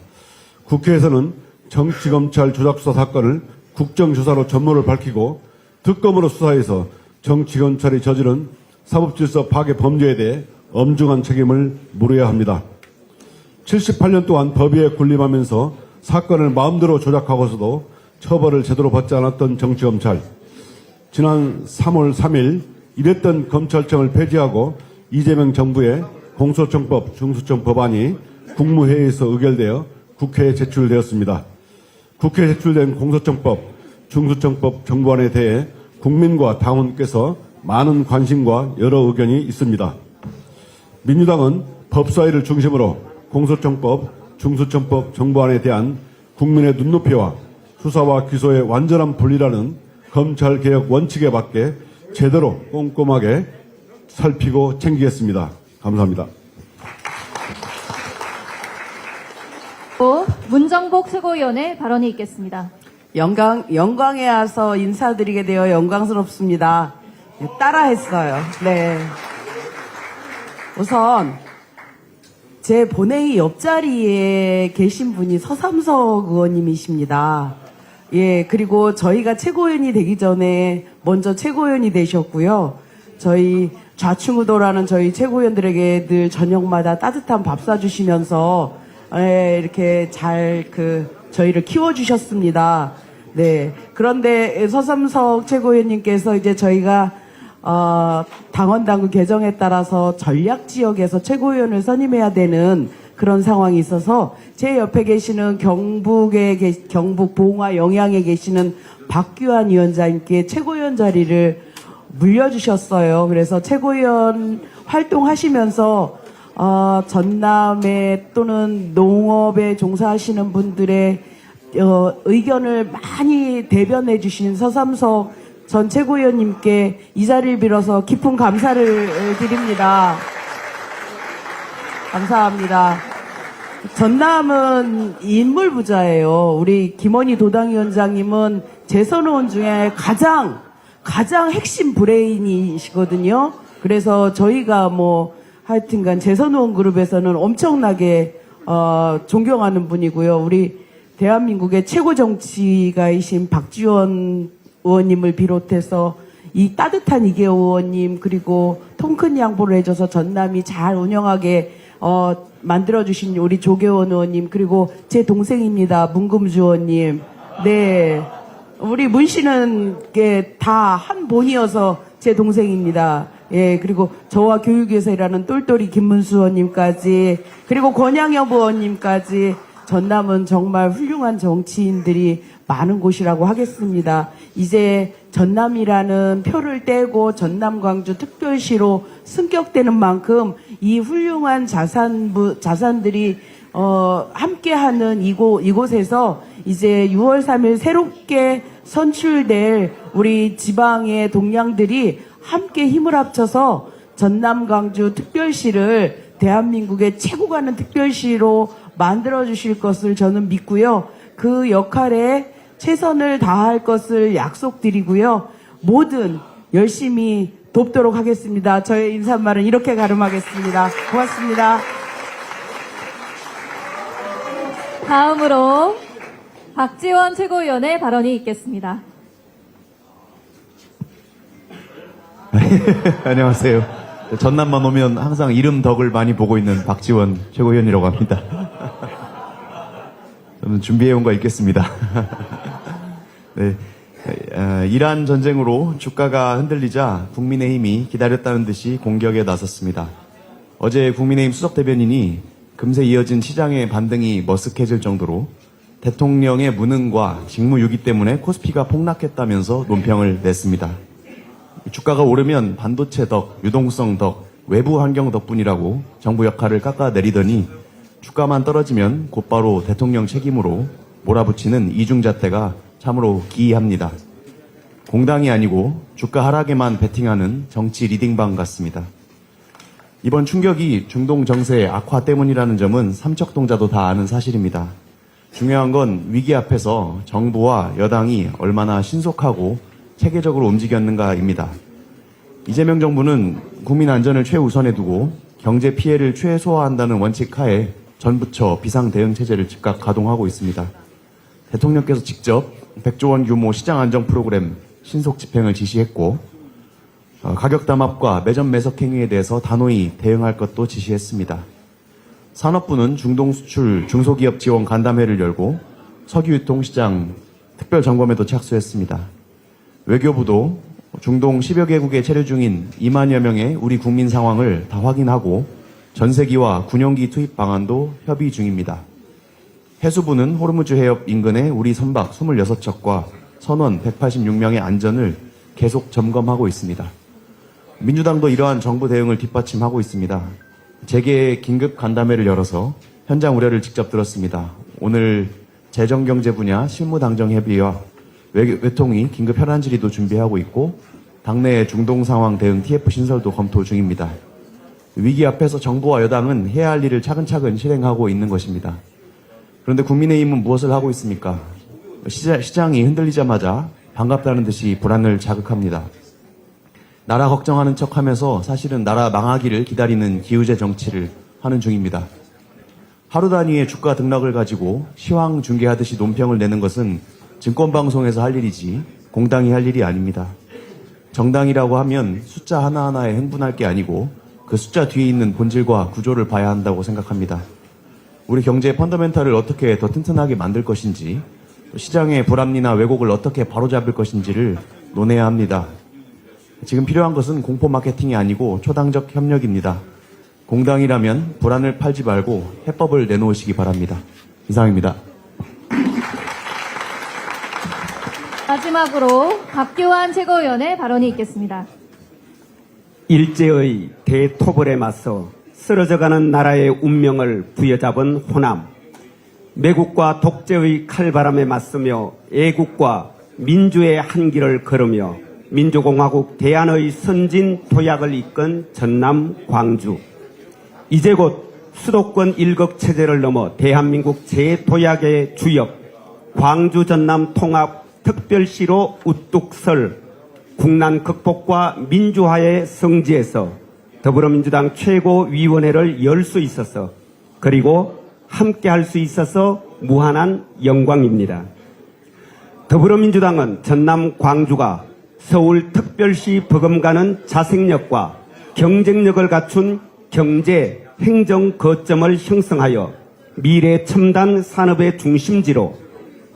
국회에서는 정치검찰 조작수사 사건을 국정조사로 전모를 밝히고 특검으로 수사해서 정치검찰이 저지른 사법질서 파괴 범죄에 대해 엄중한 책임을 물어야 합니다. 78년 동안 법위에 군림하면서 사건을 마음대로 조작하고서도 처벌을 제대로 받지 않았던 정치검찰. 지난 3월 3일 이랬던 검찰청을 폐지하고 이재명 정부의 공소청법 중수청 법안이 국무회의에서 의결되어 국회에 제출되었습니다. 국회에 제출된 공소청법 중수청법 정부안에 대해 국민과 당원께서 많은 관심과 여러 의견이 있습니다. 민주당은 법사위를 중심으로 공소청법 중수청법 정부안에 대한 국민의 눈높이와 수사와 기소의 완전한 분리라는 검찰개혁 원칙에 맞게 제대로 꼼꼼하게 살피고 챙기겠습니다. 감사합니다. 또 문정복 최고위원의 발언이 있겠습니다. 영광에 와서 인사드리게 되어 영광스럽습니다. 따라했어요. 네. 우선 제 본회의 옆자리에 계신 분이 서삼석 의원님이십니다. 예, 그리고 저희가 최고위원이 되기 전에 먼저 최고위원이 되셨고요. 저희 좌충우돌하는 저희 최고위원들에게 늘 저녁마다 따뜻한 밥 사주시면서 이렇게 잘 저희를 키워주셨습니다. 네. 그런데 서삼석 최고위원님께서 이제 저희가 당원당규 개정에 따라서 전략지역에서 최고위원을 선임해야 되는 그런 상황이 있어서 제 옆에 계시는 경북 봉화 영양에 계시는 박규환 위원장님께 최고위원 자리를 물려주셨어요. 그래서 최고위원 활동하시면서 전남에 또는 농업에 종사하시는 분들의 의견을 많이 대변해 주신 서삼석 전 최고위원님께 이 자리를 빌어서 깊은 감사를 드립니다. 감사합니다. 전남은 인물 부자예요. 우리 김원희 도당위원장님은 재선의원 중에 가장 핵심 브레인이시거든요. 그래서 저희가 하여튼간 재선의원 그룹에서는 엄청나게 존경하는 분이고요. 우리 대한민국의 최고 정치가이신 박지원 의원님을 비롯해서 이 따뜻한 이계호 의원님 그리고 통큰 양보를 해줘서 전남이 잘 운영하게 만들어주신 우리 조계원 의원님 그리고 제 동생입니다. 문금주 의원님. 네, 우리 문 씨는 다 한 본이어서 제 동생입니다. 예, 그리고 저와 교육위에서 일하는 똘똘이 김문수 의원님까지 그리고 권양엽 의원님까지 전남은 정말 훌륭한 정치인들이 많은 곳이라고 하겠습니다. 이제 전남이라는 표를 떼고 전남 광주 특별시로 승격되는 만큼 이 훌륭한 자산들이 함께하는 이곳에서 이제 6월 3일 새롭게 선출될 우리 지방의 동량들이 함께 힘을 합쳐서 전남 광주 특별시를 대한민국의 최고 가는 특별시로 만들어 주실 것을 저는 믿고요. 그 역할에 최선을 다할 것을 약속드리고요. 뭐든 열심히 돕도록 하겠습니다. 저의 인사말은 이렇게 가름하겠습니다. 고맙습니다. 다음으로 박지원 최고위원의 발언이 있겠습니다. 안녕하세요. 전남만 오면 항상 이름 덕을 많이 보고 있는 박지원 최고위원이라고 합니다. 저는 준비해온 거 있겠습니다. 네, 이란 전쟁으로 주가가 흔들리자 국민의힘이 기다렸다는 듯이 공격에 나섰습니다. 어제 국민의힘 수석 대변인이 금세 이어진 시장의 반등이 머쓱해질 정도로 대통령의 무능과 직무유기 때문에 코스피가 폭락했다면서 논평을 냈습니다. 주가가 오르면 반도체 덕, 유동성 덕, 외부 환경 덕분이라고 정부 역할을 깎아내리더니 주가만 떨어지면 곧바로 대통령 책임으로 몰아붙이는 이중잣대가 참으로 기이합니다. 공당이 아니고 주가 하락에만 베팅하는 정치 리딩방 같습니다. 이번 충격이 중동 정세 악화 때문이라는 점은 삼척동자도 다 아는 사실입니다. 중요한 건 위기 앞에서 정부와 여당이 얼마나 신속하고 체계적으로 움직였는가입니다. 이재명 정부는 국민 안전을 최우선에 두고 경제 피해를 최소화한다는 원칙 하에 전부처 비상대응체제를 즉각 가동하고 있습니다. 대통령께서 직접 100조 원 규모 시장 안정 프로그램 신속 집행을 지시했고 가격 담합과 매점 매석 행위에 대해서 단호히 대응할 것도 지시했습니다. 산업부는 중동 수출 중소기업 지원 간담회를 열고 석유유통시장 특별점검에도 착수했습니다. 외교부도 중동 10여 개국에 체류 중인 2만여 명의 우리 국민 상황을 다 확인하고 전세기와 군용기 투입 방안도 협의 중입니다. 해수부는 호르무즈 해협 인근의 우리 선박 26척과 선원 186명의 안전을 계속 점검하고 있습니다. 민주당도 이러한 정부 대응을 뒷받침하고 있습니다. 재계 긴급 간담회를 열어서 현장 우려를 직접 들었습니다. 오늘 재정경제 분야 실무당정협의회와 외통위 긴급 현안 질의도 준비하고 있고 당내 중동 상황 대응 TF 신설도 검토 중입니다. 위기 앞에서 정부와 여당은 해야 할 일을 차근차근 실행하고 있는 것입니다. 그런데 국민의힘은 무엇을 하고 있습니까? 시장이 흔들리자마자 반갑다는 듯이 불안을 자극합니다. 나라 걱정하는 척하면서 사실은 나라 망하기를 기다리는 기우제 정치를 하는 중입니다. 하루 단위의 주가 등락을 가지고 시황 중계하듯이 논평을 내는 것은 증권방송에서 할 일이지 공당이 할 일이 아닙니다. 정당이라고 하면 숫자 하나하나에 흥분할 게 아니고 그 숫자 뒤에 있는 본질과 구조를 봐야 한다고 생각합니다. 우리 경제의 펀더멘탈을 어떻게 더 튼튼하게 만들 것인지, 시장의 불합리나 왜곡을 어떻게 바로잡을 것인지를 논해야 합니다. 지금 필요한 것은 공포 마케팅이 아니고 초당적 협력입니다. 공당이라면 불안을 팔지 말고 해법을 내놓으시기 바랍니다. 이상입니다. 마지막으로 박규환 최고위원의 발언이 있겠습니다. 일제의 대토벌에 맞서 쓰러져가는 나라의 운명을 부여잡은 호남, 매국과 독재의 칼바람에 맞서며 애국과 민주의 한길을 걸으며 민주공화국 대안의 선진 도약을 이끈 전남 광주, 이제 곧 수도권 일극체제를 넘어 대한민국 재도약의 주역 광주 전남 통합 특별시로 우뚝 설 국난 극복과 민주화의 성지에서 더불어민주당 최고위원회를 열 수 있어서, 그리고 함께 할 수 있어서 무한한 영광입니다. 더불어민주당은 전남 광주가 서울특별시 버금가는 자생력과 경쟁력을 갖춘 경제 행정 거점을 형성하여 미래 첨단 산업의 중심지로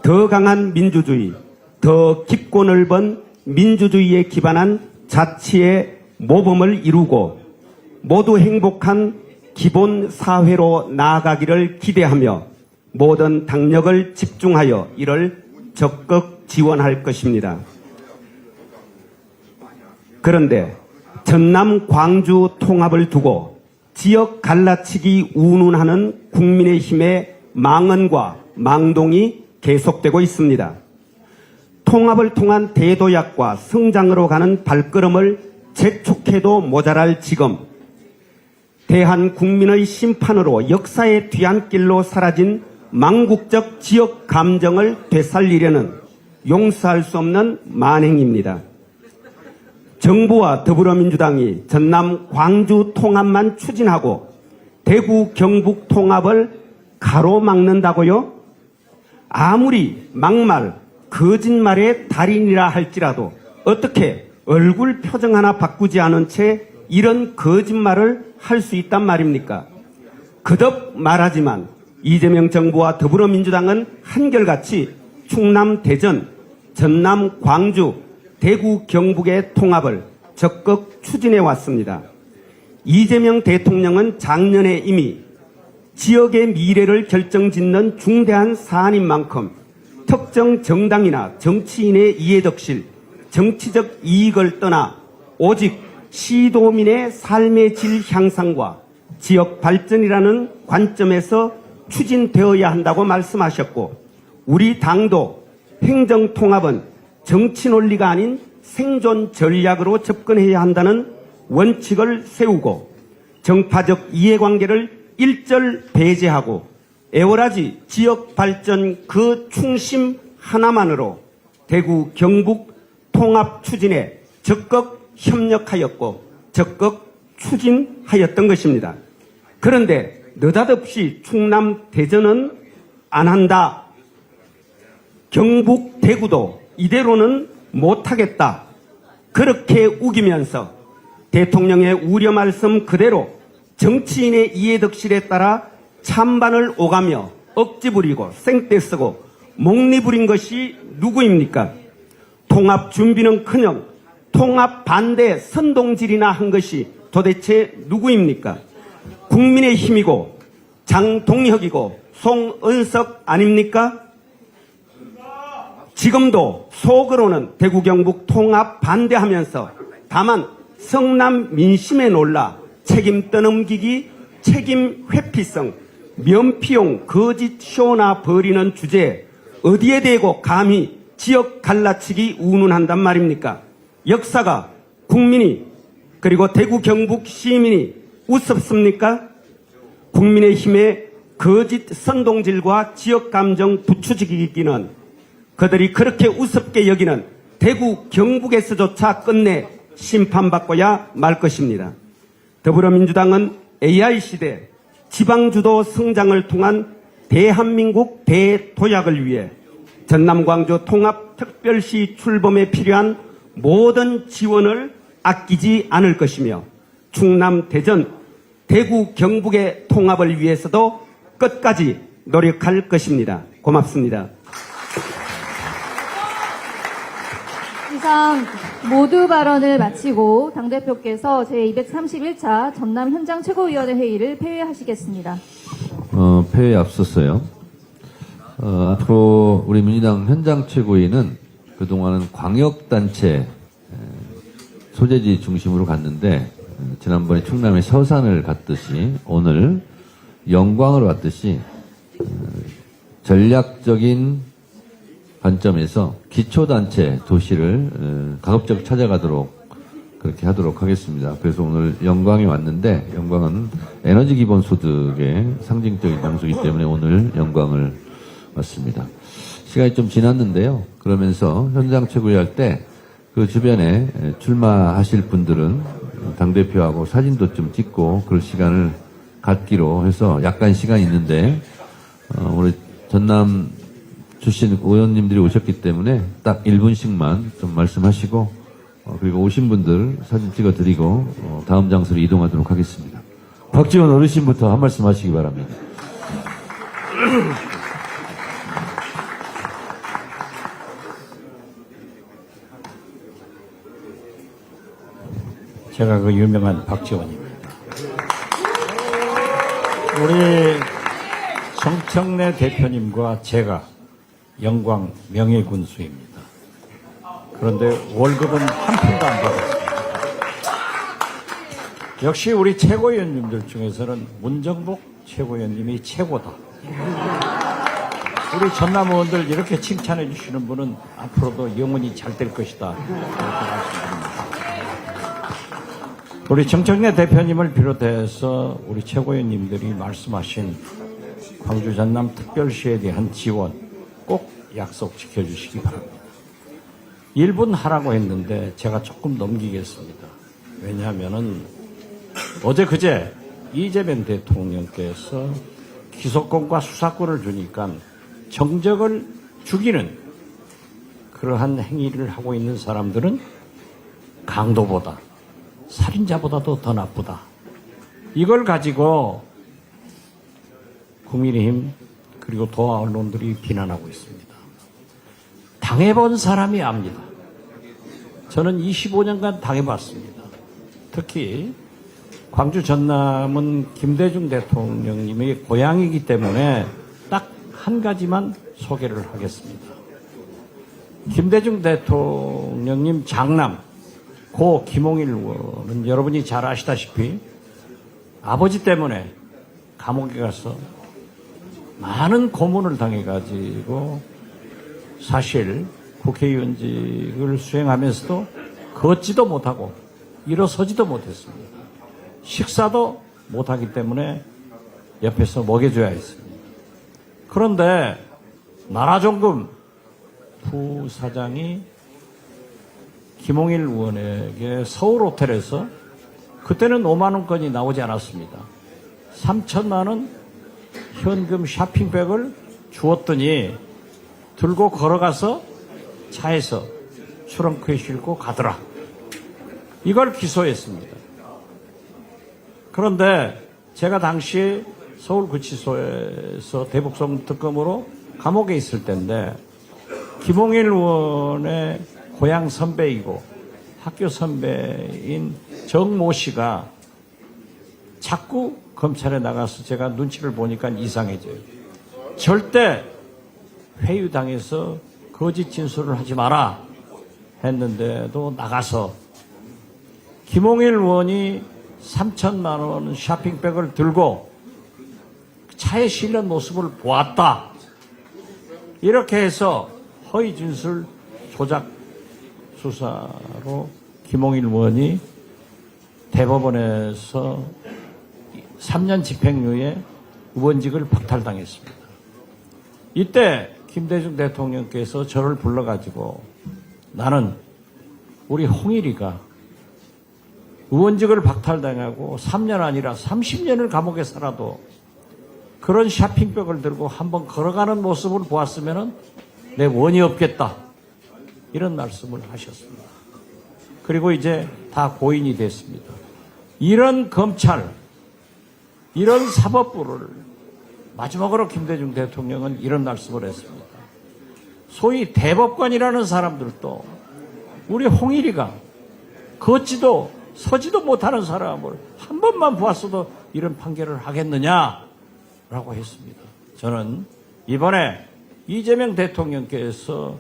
더 강한 민주주의, 더 깊고 넓은 민주주의에 기반한 자치의 모범을 이루고 모두 행복한 기본 사회로 나아가기를 기대하며 모든 당력을 집중하여 이를 적극 지원할 것입니다. 그런데 전남 광주 통합을 두고 지역 갈라치기 운운하는 국민의힘의 망언과 망동이 계속되고 있습니다. 통합을 통한 대도약과 성장으로 가는 발걸음을 재촉해도 모자랄 지금 대한 국민의 심판으로 역사의 뒤안길로 사라진 망국적 지역 감정을 되살리려는 용서할 수 없는 만행입니다. 정부와 더불어민주당이 전남 광주 통합만 추진하고 대구 경북 통합을 가로막는다고요? 아무리 막말, 거짓말의 달인이라 할지라도 어떻게 얼굴 표정 하나 바꾸지 않은 채 이런 거짓말을 할 수 있단 말입니까? 거듭 말하지만 이재명 정부와 더불어민주당은 한결같이 충남, 대전, 전남, 광주, 대구, 경북의 통합을 적극 추진해 왔습니다. 이재명 대통령은 작년에 이미 지역의 미래를 결정짓는 중대한 사안인 만큼 특정 정당이나 정치인의 이해덕실, 정치적 이익을 떠나 오직 시도민의 삶의 질 향상과 지역 발전이라는 관점에서 추진되어야 한다고 말씀하셨고, 우리 당도 행정통합은 정치 논리가 아닌 생존 전략으로 접근해야 한다는 원칙을 세우고 정파적 이해관계를 일절 배제하고 애월하지 지역 발전 그 중심 하나만으로 대구 경북 통합 추진에 적극 협력하였고 적극 추진하였던 것입니다. 그런데 느닷없이 충남 대전은 안 한다. 경북 대구도 이대로는 못하겠다. 그렇게 우기면서 대통령의 우려 말씀 그대로 정치인의 이해덕실에 따라 찬반을 오가며 억지 부리고 생떼 쓰고 목리 부린 것이 누구입니까? 통합 준비는커녕 통합 반대 선동질이나 한 것이 도대체 누구입니까? 국민의힘이고 장동혁이고 송은석 아닙니까? 지금도 속으로는 대구 경북 통합 반대하면서 다만 성남 민심에 놀라 책임 떠넘기기, 책임 회피성, 면피용 거짓 쇼나 벌이는 주제에 어디에 대고 감히 지역 갈라치기 운운한단 말입니까? 역사가 국민이 그리고 대구 경북 시민이 우습습니까? 국민의힘의 거짓 선동질과 지역 감정 부추기기는 그들이 그렇게 우습게 여기는 대구 경북에서조차 끝내 심판받고야 말 것입니다. 더불어민주당은 AI 시대 지방주도 성장을 통한 대한민국 대도약을 위해 전남 광주 통합특별시 출범에 필요한 모든 지원을 아끼지 않을 것이며 충남, 대전, 대구, 경북의 통합을 위해서도 끝까지 노력할 것입니다. 고맙습니다. 이상 모두 발언을 마치고 당대표께서 제231차 전남 현장 최고위원회 회의를 폐회하시겠습니다. 폐회에 앞섰어요. 앞으로 우리 민주당 현장 최고위는 그동안은 광역단체 소재지 중심으로 갔는데 지난번에 충남의 서산을 갔듯이 오늘 영광으로 갔듯이 전략적인 관점에서 기초단체 도시를 가급적 찾아가도록 그렇게 하도록 하겠습니다. 그래서 오늘 영광에 왔는데 영광은 에너지 기본 소득의 상징적인 장소이기 때문에 오늘 영광을 왔습니다. 시간이 좀 지났는데요. 그러면서 현장 최고위 할 때 그 주변에 출마하실 분들은 당대표하고 사진도 좀 찍고 그럴 시간을 갖기로 해서 약간 시간이 있는데 우리 전남 출신 의원님들이 오셨기 때문에 딱 1분씩만 좀 말씀하시고 그리고 오신 분들 사진 찍어드리고 다음 장소로 이동하도록 하겠습니다. 박지원 어르신부터 한 말씀 하시기 바랍니다. 제가 그 유명한 박지원입니다. 우리 정청래 대표님과 제가 영광 명예군수입니다. 그런데 월급은 한 푼도 안 받았습니다. 역시 우리 최고위원님들 중에서는 문정복 최고위원님이 최고다. 우리 전남 의원들 이렇게 칭찬해 주시는 분은 앞으로도 영원히 잘 될 것이다. 이렇게 말씀드립니다. 우리 정청래 대표님을 비롯해서 우리 최고위원님들이 말씀하신 광주 전남 특별시에 대한 지원 꼭 약속 지켜주시기 바랍니다. 1분 하라고 했는데 제가 조금 넘기겠습니다. 왜냐하면은 어제 그제 이재명 대통령께서 기소권과 수사권을 주니까 정적을 죽이는 그러한 행위를 하고 있는 사람들은 강도보다 살인자보다도 더 나쁘다. 이걸 가지고 국민의힘 그리고 도하 언론들이 비난하고 있습니다. 당해본 사람이 압니다. 저는 25년간 당해봤습니다. 특히 광주 전남은 김대중 대통령님의 고향이기 때문에 딱 한 가지만 소개를 하겠습니다. 김대중 대통령님 장남 고 김홍일 의원은 여러분이 잘 아시다시피 아버지 때문에 감옥에 가서 많은 고문을 당해가지고 사실 국회의원직을 수행하면서도 걷지도 못하고 일어서지도 못했습니다. 식사도 못하기 때문에 옆에서 먹여줘야 했습니다. 그런데 나라종금 부사장이 김홍일 의원에게 서울 호텔에서 그때는 5만 원권이 나오지 않았습니다. 3천만 원 현금 쇼핑백을 주었더니 들고 걸어가서 차에서 트렁크에 싣고 가더라. 이걸 기소했습니다. 그런데 제가 당시 서울구치소에서 대북송 특검으로 감옥에 있을 때인데 김홍일 의원의 고향 선배이고 학교 선배인 정모 씨가 자꾸 검찰에 나가서 제가 눈치를 보니까 이상해져요. 절대 회유당해서 거짓 진술을 하지 마라 했는데도 나가서 김홍일 의원이 3천만 원 쇼핑백을 들고 차에 실는 모습을 보았다. 이렇게 해서 허위 진술 조작 수사로 김홍일 의원이 대법원에서 3년 집행유예 의원직을 박탈당했습니다. 이때 김대중 대통령께서 저를 불러가지고 나는 우리 홍일이가 의원직을 박탈당하고 3년 아니라 30년을 감옥에 살아도 그런 쇼핑백을 들고 한번 걸어가는 모습을 보았으면 내 원이 없겠다. 이런 말씀을 하셨습니다. 그리고 이제 다 고인이 됐습니다. 이런 검찰, 이런 사법부를 마지막으로 김대중 대통령은 이런 말씀을 했습니다. 소위 대법관이라는 사람들도 우리 홍일이가 걷지도 서지도 못하는 사람을 한 번만 보았어도 이런 판결을 하겠느냐라고 했습니다. 저는 이번에 이재명 대통령께서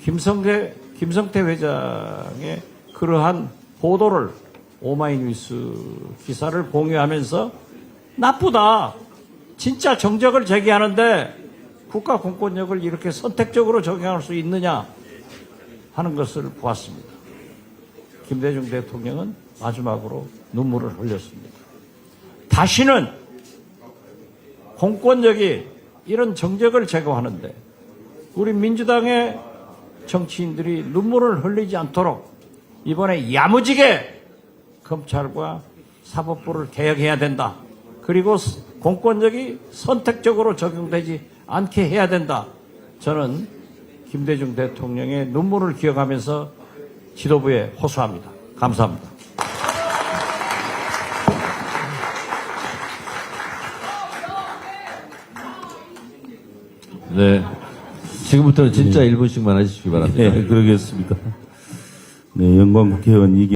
김성태 회장의 그러한 보도를 오마이뉴스 기사를 공유하면서 나쁘다. 진짜 정적을 제기하는데 국가 공권력을 이렇게 선택적으로 적용할 수 있느냐 하는 것을 보았습니다. 김대중 대통령은 마지막으로 눈물을 흘렸습니다. 다시는 공권력이 이런 정적을 제거하는데 우리 민주당의 정치인들이 눈물을 흘리지 않도록 이번에 야무지게 검찰과 사법부를 개혁해야 된다. 그리고 공권력이 선택적으로 적용되지 않게 해야 된다. 저는 김대중 대통령의 눈물을 기억하면서 지도부에 호소합니다. 감사합니다. 네. 지금부터는 진짜 1분씩만 하시기 바랍니다. 네, 그러겠습니다. 네, 영광 국회의원 이기